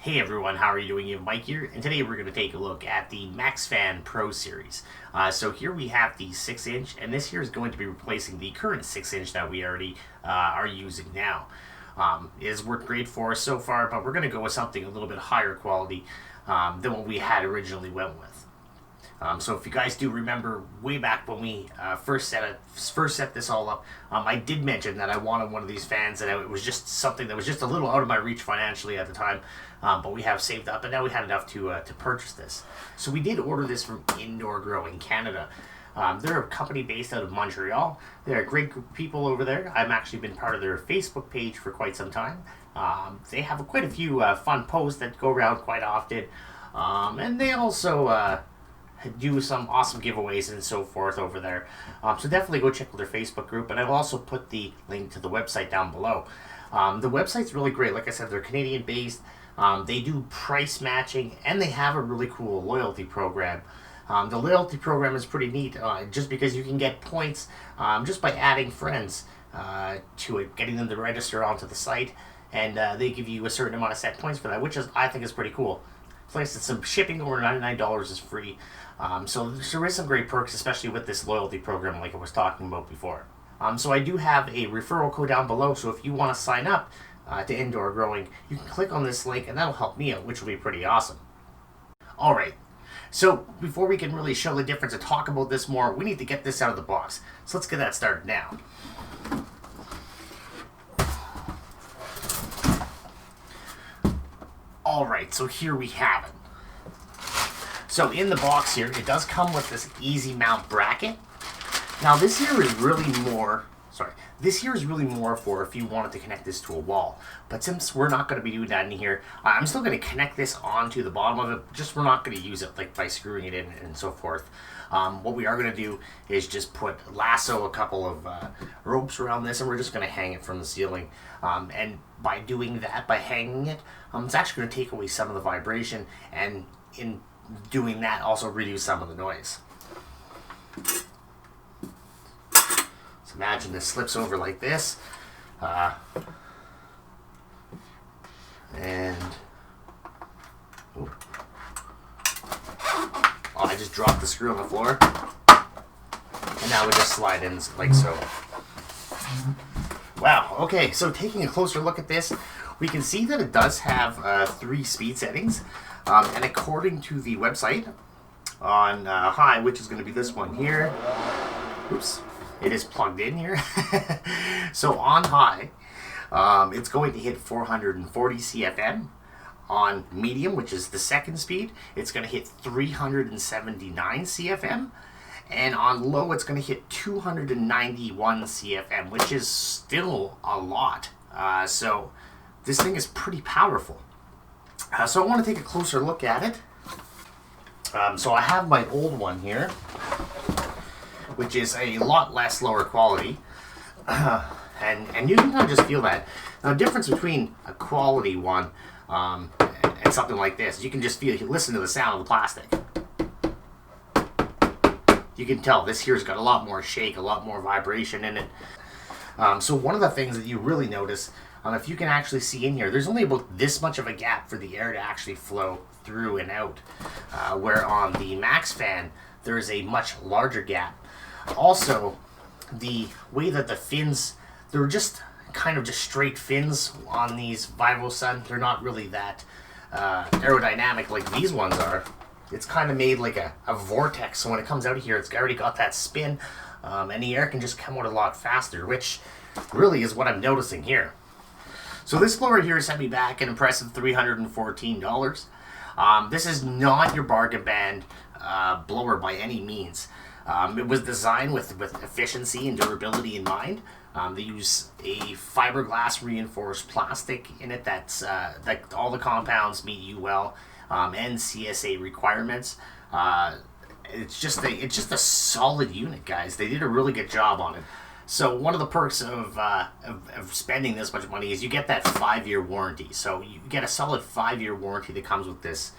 Hey everyone, how are you doing? You have Mike here, and today we're going to take a look at the MaxFan Pro Series. So here we have the 6-inch, and this here is going to be replacing the current 6-inch that we already are using now. It has worked great for us so far, but we're going to go with something a little bit higher quality than what we had originally went with. So if you guys do remember way back when we first set this all up, I did mention that I wanted one of these fans, and it was just something that was just a little out of my reach financially at the time, but we have saved up, and now we had enough to purchase this. So we did order this from Indoor Growing Canada. They're a company based out of Montreal. They're a great group of people over there. I've actually been part of their Facebook page for quite some time. They have quite a few fun posts that go around quite often, and they also do some awesome giveaways and so forth over there. So definitely go check out their Facebook group, and I've also put the link to the website down below. The website's really great. Like I said, they're Canadian based. They do price matching, and they have a really cool loyalty program. The loyalty program is pretty neat, just because you can get points just by adding friends to it, getting them to register onto the site, and they give you a certain amount of set points for that, which I think is pretty cool. Plus, it's some shipping over $99 is free. So there is some great perks, especially with this loyalty program like I was talking about before. So I do have a referral code down below, so if you want to sign up to Indoor Growing, you can click on this link, and that'll help me out, which will be pretty awesome. Alright, so before we can really show the difference and talk about this more, we need to get this out of the box. So let's get that started now. Alright, so here we have it. So in the box here, it does come with this easy mount bracket. Now this here is really more for if you wanted to connect this to a wall. But since we're not going to be doing that in here, I'm still going to connect this onto the bottom of it. Just we're not going to use it like by screwing it in and so forth. What we are going to do is just lasso a couple of ropes around this, and we're just going to hang it from the ceiling. And by doing that, by hanging it, it's actually going to take away some of the vibration, and in doing that also reduce some of the noise. So imagine this slips over like this, and I just dropped the screw on the floor, and now we just slide in like so. Wow, okay, so taking a closer look at this, we can see that it does have 3 speed settings, and according to the website, on high, which is going to be this one here, oops, it is plugged in here. So on high, it's going to hit 440 CFM. On medium, which is the second speed, it's going to hit 379 CFM. And on low, it's going to hit 291 CFM, which is still a lot. So this thing is pretty powerful. So I want to take a closer look at it. So I have my old one here, which is a lot less lower quality. And you can kind of just feel that. Now, the difference between a quality one and something like this, you can just feel, you listen to the sound of the plastic. You can tell this here's got a lot more shake, a lot more vibration in it. So one of the things that you really notice, if you can actually see in here, there's only about this much of a gap for the air to actually flow through and out. Where on the MaxFan, there is a much larger gap. Also, the way that the fins, they're just kind of just straight fins on these Vivosun. They're not really that aerodynamic like these ones are. It's kind of made like a vortex, so when it comes out of here, it's already got that spin, and the air can just come out a lot faster, which really is what I'm noticing here. So this blower here sent me back an impressive $314. This is not your bargain band blower by any means. It was designed with efficiency and durability in mind. They use a fiberglass reinforced plastic in it that's like all the compounds meet UL and CSA requirements. It's just a solid unit, guys. They did a really good job on it. So one of the perks of spending this much money is you get that 5-year warranty. So you get a solid 5-year warranty that comes with this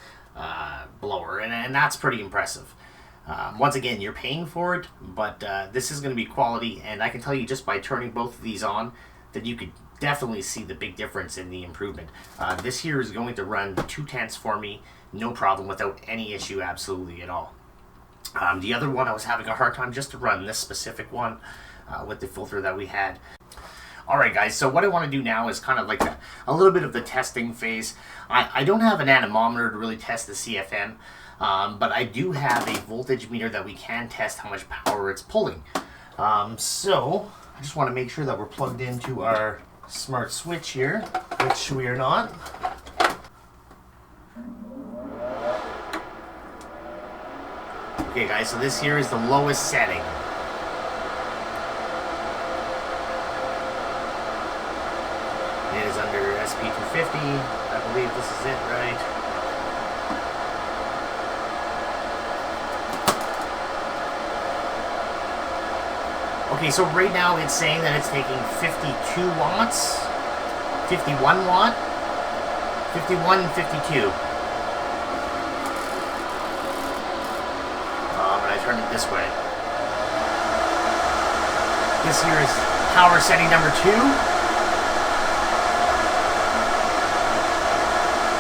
blower, and that's pretty impressive. Once again, you're paying for it, but this is going to be quality, and I can tell you just by turning both of these on that you could definitely see the big difference in the improvement. This here is going to run 2/10 for me, no problem, without any issue, absolutely at all. The other one I was having a hard time just to run, this specific one with the filter that we had. Alright guys, so what I want to do now is kind of like a little bit of the testing phase. I don't have an anemometer to really test the CFM, but I do have a voltage meter that we can test how much power it's pulling. So I just want to make sure that we're plugged into our smart switch here, which we are not. Okay guys, so this here is the lowest setting. It is under SP250. I believe this is it, right? Okay, so right now it's saying that it's taking 52 watts, 51 watt, 51 and 52. And I turn it this way. This here is power setting number 2.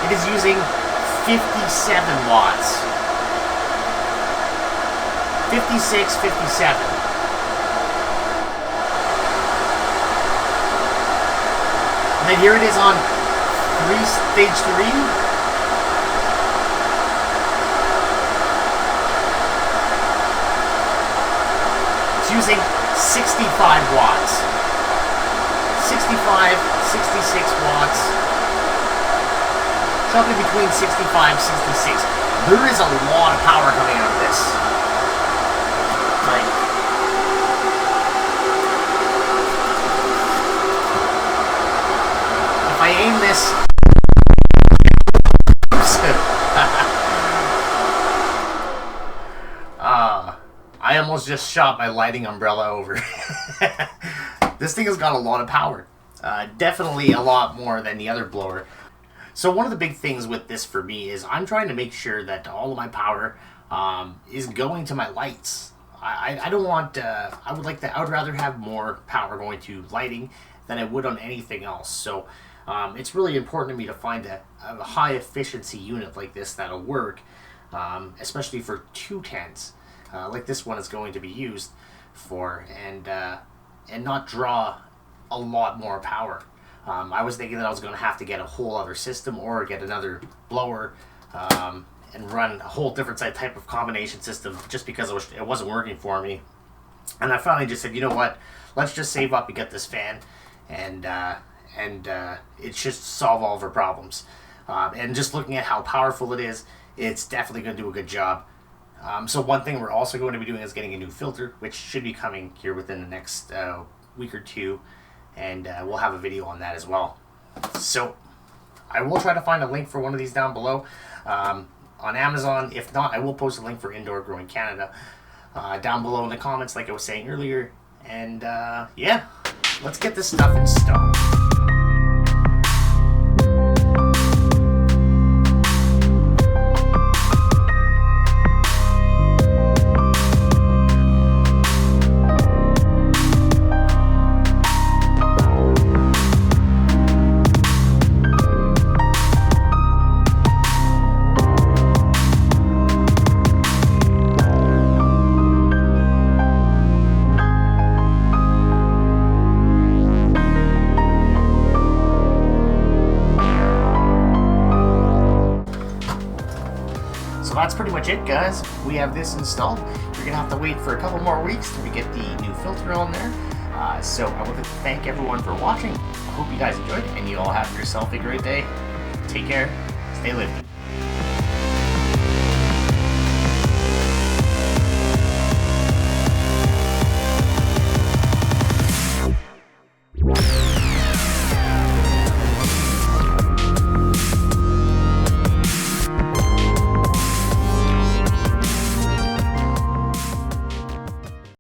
It is using 57 watts. 56, 57. And then here it is on stage 3. It's using 65 watts. 65, 66 watts. Something between 65 and 66. There is a lot of power coming out of this. Like, if I aim this, I almost just shot my lighting umbrella over. This thing has got a lot of power. Definitely a lot more than the other blower. So one of the big things with this for me is I'm trying to make sure that all of my power is going to my lights. I don't want, I would rather have more power going to lighting than I would on anything else. So it's really important to me to find a high efficiency unit like this that'll work, especially for 2/10, like this one is going to be used for, and not draw a lot more power. I was thinking that I was going to have to get a whole other system or get another blower and run a whole different type of combination system just because it wasn't working for me. And I finally just said, you know what, let's just save up and get this fan, and it should solve all of our problems. And just looking at how powerful it is, it's definitely going to do a good job. So one thing we're also going to be doing is getting a new filter, which should be coming here within the next week or two. And we'll have a video on that as well. So I will try to find a link for one of these down below on Amazon. If not, I will post a link for Indoor Growing Canada down below in the comments, like I was saying earlier. And yeah, let's get this stuff installed. So that's pretty much it, guys. We have this installed. You're gonna have to wait for a couple more weeks till we get the new filter on there. So I want to thank everyone for watching. I hope you guys enjoyed, and you all have yourself a great day. Take care. Stay lifted.